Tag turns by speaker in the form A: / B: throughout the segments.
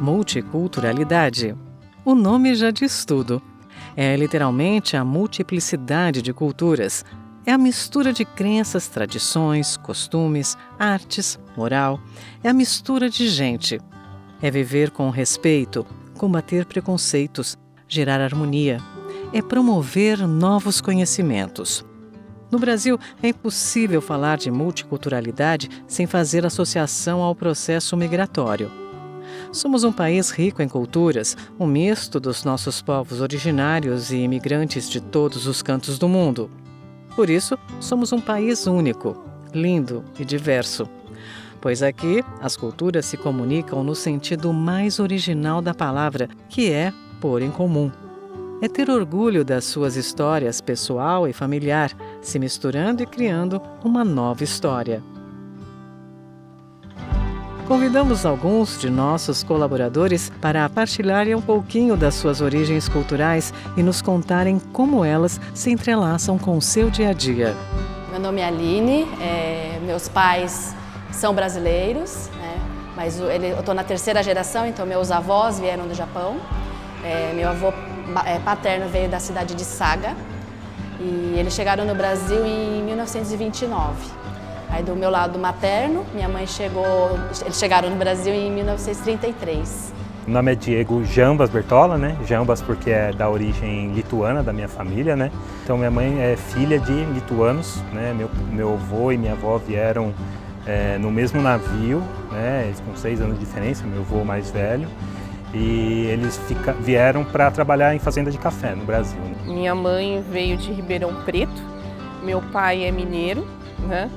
A: Multiculturalidade. O nome já diz tudo. É literalmente a multiplicidade de culturas. É a mistura de crenças, tradições, costumes, artes, moral. É a mistura de gente. É viver com respeito, combater preconceitos, gerar harmonia. É promover novos conhecimentos. No Brasil, é impossível falar de multiculturalidade sem fazer associação ao processo migratório. Somos um país rico em culturas, um misto dos nossos povos originários e imigrantes de todos os cantos do mundo. Por isso, somos um país único, lindo e diverso. Pois aqui, as culturas se comunicam no sentido mais original da palavra, que é pôr em comum. É ter orgulho das suas histórias pessoal e familiar, se misturando e criando uma nova história. Convidamos alguns de nossos colaboradores para partilharem um pouquinho das suas origens culturais e nos contarem como elas se entrelaçam com o seu dia a dia.
B: Meu nome é Aline, meus pais são brasileiros, né? Mas eu estou na terceira geração, então meus avós vieram do Japão. Meu avô paterno veio da cidade de Saga e eles chegaram no Brasil em 1929. Aí do meu lado materno, minha mãe eles chegaram no Brasil em 1933.
C: O nome é Diego Jambas Bertola, né? Jambas porque é da origem lituana da minha família, né? Então minha mãe é filha de lituanos, né? Meu avô e minha avó vieram no mesmo navio, né? Eles com 6 anos de diferença, meu avô mais velho. E eles vieram para trabalhar em fazenda de café no Brasil.
D: Minha mãe veio de Ribeirão Preto, meu pai é mineiro, né?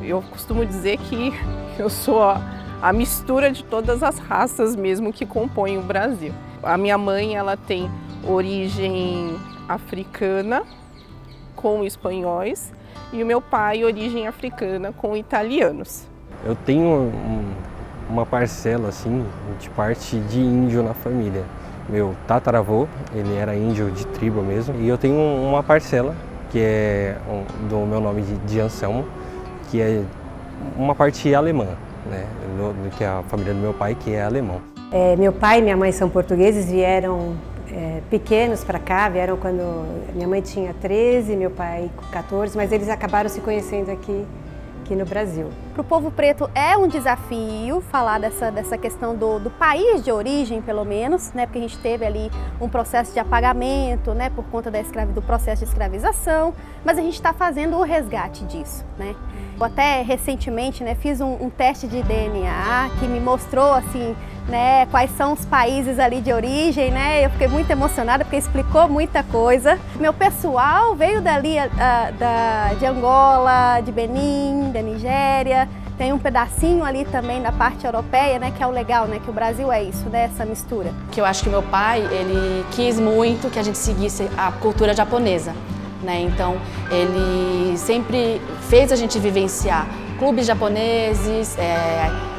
D: Eu costumo dizer que eu sou a mistura de todas as raças mesmo que compõem o Brasil. A minha mãe, ela tem origem africana com espanhóis e o meu pai origem africana com italianos.
E: Eu tenho uma parcela assim de parte de índio na família. Meu tataravô, ele era índio de tribo mesmo, e eu tenho uma parcela que é do meu nome de Anselmo, que é uma parte alemã, né? Que é a família do meu pai, que é alemão.
F: Meu pai e minha mãe são portugueses, vieram pequenos para cá, vieram quando minha mãe tinha 13, meu pai 14, mas eles acabaram se conhecendo aqui no Brasil.
G: Para o povo preto é um desafio falar dessa questão do país de origem, pelo menos, né? Porque a gente teve ali um processo de apagamento, né? Por conta do processo de escravização, mas a gente está fazendo o resgate disso, né? Eu até recentemente, né, fiz um teste de DNA que me mostrou assim, né, quais são os países ali de origem, né? Eu fiquei muito emocionada porque explicou muita coisa. Meu pessoal veio dali de Angola, de Benin, da Nigéria. Tem um pedacinho ali também da parte europeia, né, que é o legal, né, que o Brasil é isso, né, essa mistura.
B: Que eu acho que meu pai, ele quis muito que a gente seguisse a cultura japonesa, né? Então, ele sempre fez a gente vivenciar clubes japoneses,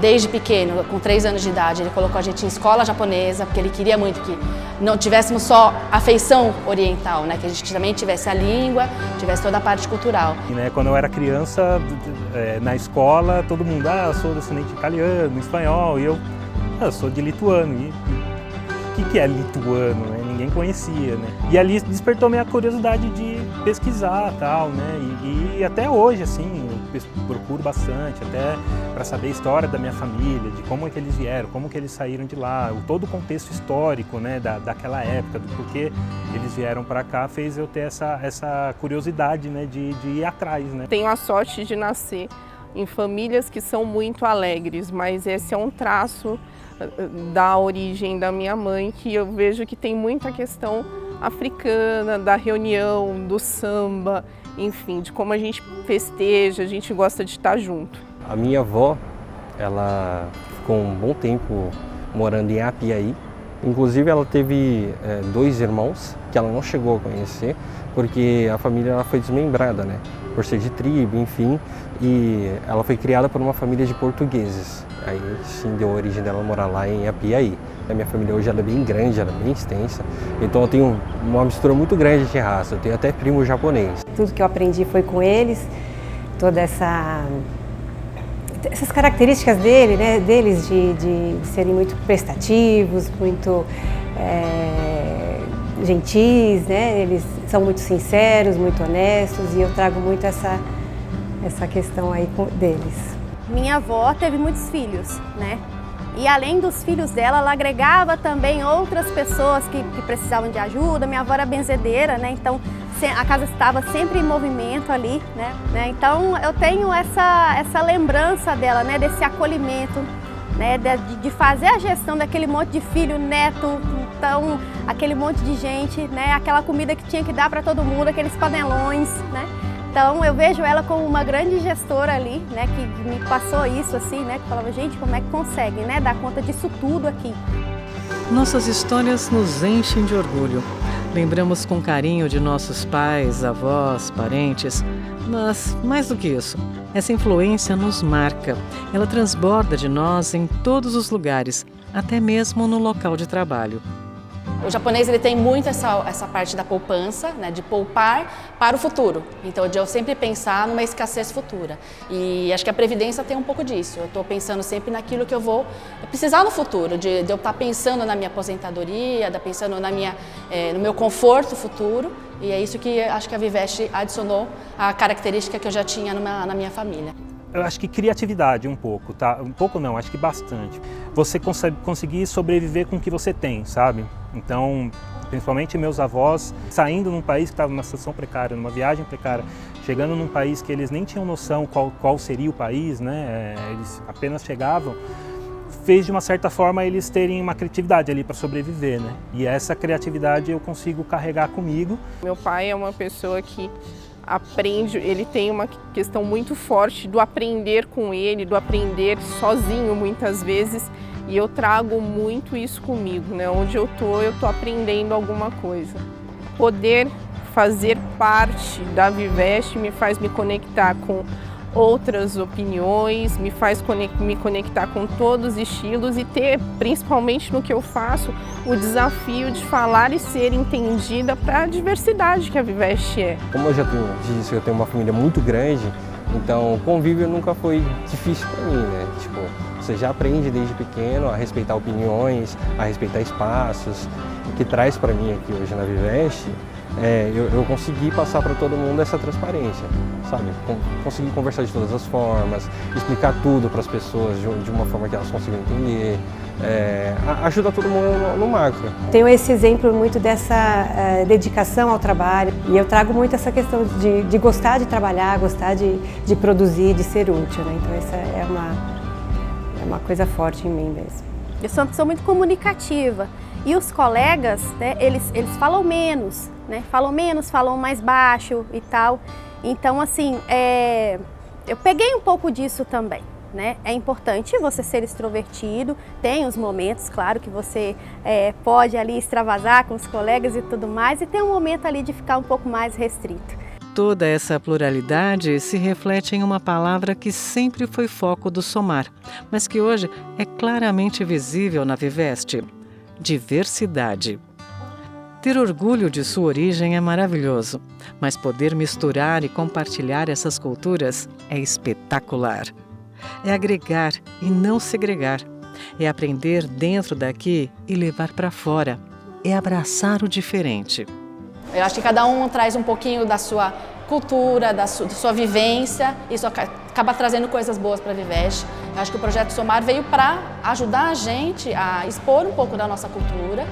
B: desde pequeno, com 3 anos de idade, ele colocou a gente em escola japonesa, porque ele queria muito que não tivéssemos só a feição oriental, né? Que a gente também tivesse a língua, tivesse toda a parte cultural.
C: E, né, quando eu era criança, na escola, todo mundo, eu sou descendente italiano, espanhol, e eu sou de lituano. E o que é lituano, né? Ninguém conhecia, né? E ali despertou minha curiosidade de pesquisar, tal, né? E até hoje, assim, eu procuro bastante, até para saber a história da minha família, de como é que eles vieram, como que eles saíram de lá, todo o contexto histórico, né, daquela época, do porquê eles vieram para cá, fez eu ter essa curiosidade, né, de ir atrás, né?
D: Tenho a sorte de nascer em famílias que são muito alegres, mas esse é um traço da origem da minha mãe, que eu vejo que tem muita questão africana, da reunião, do samba, enfim, de como a gente festeja, a gente gosta de estar junto.
E: A minha avó, ela ficou um bom tempo morando em Apiaí. Inclusive ela teve 2 irmãos que ela não chegou a conhecer, porque a família ela foi desmembrada, né? Por ser de tribo, enfim, e ela foi criada por uma família de portugueses. Aí sim deu a origem dela morar lá em Apiaí. A minha família hoje ela é bem grande, ela é bem extensa, então eu tenho uma mistura muito grande de raça, eu tenho até primo japonês.
F: Tudo que eu aprendi foi com eles, toda essa essas características deles de serem muito prestativos, muito gentis, né? Eles são muito sinceros, muito honestos, e eu trago muito essa questão aí deles.
G: Minha avó teve muitos filhos, né? E além dos filhos dela, ela agregava também outras pessoas que precisavam de ajuda. Minha avó era benzedeira, né? Então a casa estava sempre em movimento ali, né? Então eu tenho essa lembrança dela, né? Desse acolhimento, né? De fazer a gestão daquele monte de filho, neto, então aquele monte de gente, né? Aquela comida que tinha que dar para todo mundo, aqueles panelões, né? Então eu vejo ela como uma grande gestora ali, né, que me passou isso assim, né, que falava, gente, como é que consegue, né, dar conta disso tudo aqui.
A: Nossas histórias nos enchem de orgulho. Lembramos com carinho de nossos pais, avós, parentes, mas mais do que isso, essa influência nos marca. Ela transborda de nós em todos os lugares, até mesmo no local de trabalho.
B: O japonês ele tem muito essa parte da poupança, né, de poupar para o futuro. Então, de eu sempre pensar numa escassez futura. E acho que a Previdência tem um pouco disso. Eu estou pensando sempre naquilo que eu vou precisar no futuro, de eu estar pensando na minha aposentadoria, pensando no meu conforto futuro. E é isso que acho que a Viveste adicionou a característica que eu já tinha na minha família.
C: Eu acho que criatividade um pouco, tá? Um pouco não, acho que bastante. Você conseguir sobreviver com o que você tem, sabe? Então, principalmente meus avós, saindo num país que estava numa situação precária, numa viagem precária, chegando num país que eles nem tinham noção qual seria o país, né? Eles apenas chegavam, fez de uma certa forma eles terem uma criatividade ali para sobreviver, né? E essa criatividade eu consigo carregar comigo.
D: Meu pai é uma pessoa que aprende, ele tem uma questão muito forte do aprender com ele, do aprender sozinho muitas vezes, e eu trago muito isso comigo, né? Onde eu tô aprendendo alguma coisa. Poder fazer parte da Viveste me faz me conectar com outras opiniões, me faz me conectar com todos os estilos e ter, principalmente no que eu faço, o desafio de falar e ser entendida para a diversidade que a Viveste é.
E: Como eu já disse, eu tenho uma família muito grande, então o convívio nunca foi difícil para mim, né? Tipo, você já aprende desde pequeno a respeitar opiniões, a respeitar espaços. O que traz para mim aqui hoje na Viveste eu consegui passar para todo mundo essa transparência, sabe? Consegui conversar de todas as formas, explicar tudo para as pessoas de uma forma que elas consigam entender, ajuda todo mundo no macro.
F: Tenho esse exemplo muito dessa dedicação ao trabalho, e eu trago muito essa questão de gostar de trabalhar, gostar de produzir, de ser útil, né? Então essa é uma coisa forte em mim mesmo.
G: Eu sou uma pessoa muito comunicativa. E os colegas, né, eles falam menos, né? Falam mais baixo e tal. Então, assim, eu peguei um pouco disso também, né? É importante você ser extrovertido, tem os momentos, claro, que você pode ali extravasar com os colegas e tudo mais, e tem um momento ali de ficar um pouco mais restrito.
A: Toda essa pluralidade se reflete em uma palavra que sempre foi foco do Somar, mas que hoje é claramente visível na Viveste: diversidade. Ter orgulho de sua origem é maravilhoso, mas poder misturar e compartilhar essas culturas é espetacular. É agregar e não segregar. É aprender dentro daqui e levar para fora. É abraçar o diferente.
B: Eu acho que cada um traz um pouquinho da sua cultura, da sua vivência, isso acaba trazendo coisas boas para a Viveste. Eu acho que o Projeto Somar veio para ajudar a gente a expor um pouco da nossa cultura,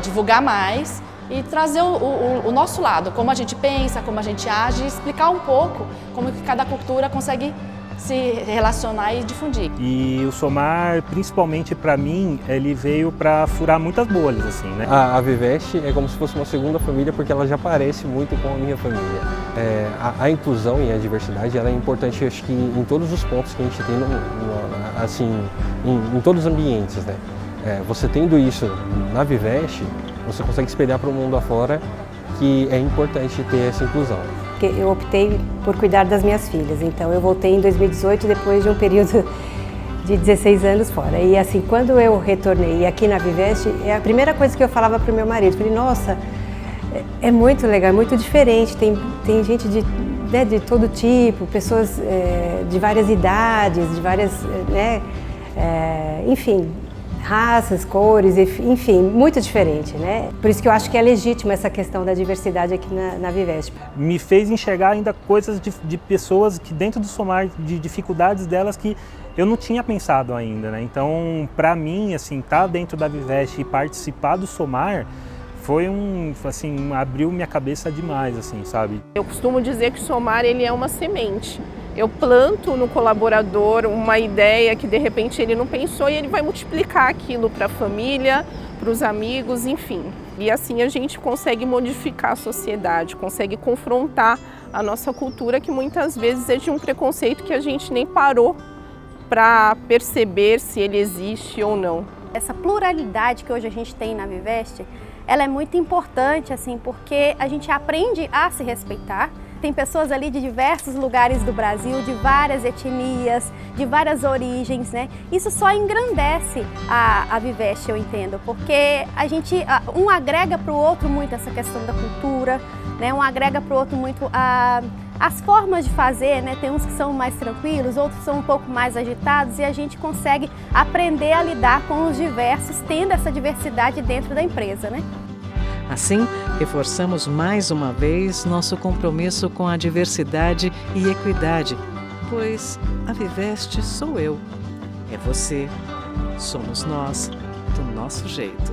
B: divulgar mais e trazer o nosso lado, como a gente pensa, como a gente age, e explicar um pouco como que cada cultura consegue se relacionar e difundir.
C: E o Somar, principalmente para mim, ele veio para furar muitas bolhas, assim, né?
E: A Viveste é como se fosse uma segunda família, porque ela já parece muito com a minha família. A inclusão e a diversidade, ela é importante, acho que em todos os pontos que a gente tem, assim, em todos os ambientes, né? Você tendo isso na Viveste, você consegue espelhar para o mundo afora que é importante ter essa inclusão.
F: Eu optei por cuidar das minhas filhas, então eu voltei em 2018 depois de um período de 16 anos fora. E assim, quando eu retornei aqui na Viveste, a primeira coisa que eu falava para o meu marido, falei, nossa, é muito legal, é muito diferente, tem gente de né, de todo tipo, pessoas de várias idades, de várias, né, enfim, raças, cores, enfim, muito diferente, né? Por isso que eu acho que é legítima essa questão da diversidade aqui na Vivesp.
C: Me fez enxergar ainda coisas de pessoas que dentro do Somar, de dificuldades delas que eu não tinha pensado ainda, né? Então, para mim, assim, estar dentro da Vivesp e participar do Somar foi assim, abriu minha cabeça demais, assim, sabe?
D: Eu costumo dizer que o Somar, ele é uma semente. Eu planto no colaborador uma ideia que de repente ele não pensou e ele vai multiplicar aquilo para a família, para os amigos, enfim. E assim a gente consegue modificar a sociedade, consegue confrontar a nossa cultura, que muitas vezes é de um preconceito que a gente nem parou para perceber se ele existe ou não.
G: Essa pluralidade que hoje a gente tem na Vivesp, ela é muito importante, assim, porque a gente aprende a se respeitar. Tem pessoas ali de diversos lugares do Brasil, de várias etnias, de várias origens, né? Isso só engrandece a Vivesp, eu entendo, porque a gente, um agrega para o outro muito essa questão da cultura, né? Um agrega para o outro muito as formas de fazer, né? Tem uns que são mais tranquilos, outros são um pouco mais agitados e a gente consegue aprender a lidar com os diversos, tendo essa diversidade dentro da empresa, né?
A: Assim, reforçamos mais uma vez nosso compromisso com a diversidade e equidade, pois a Vivesp sou eu, é você, somos nós, do nosso jeito.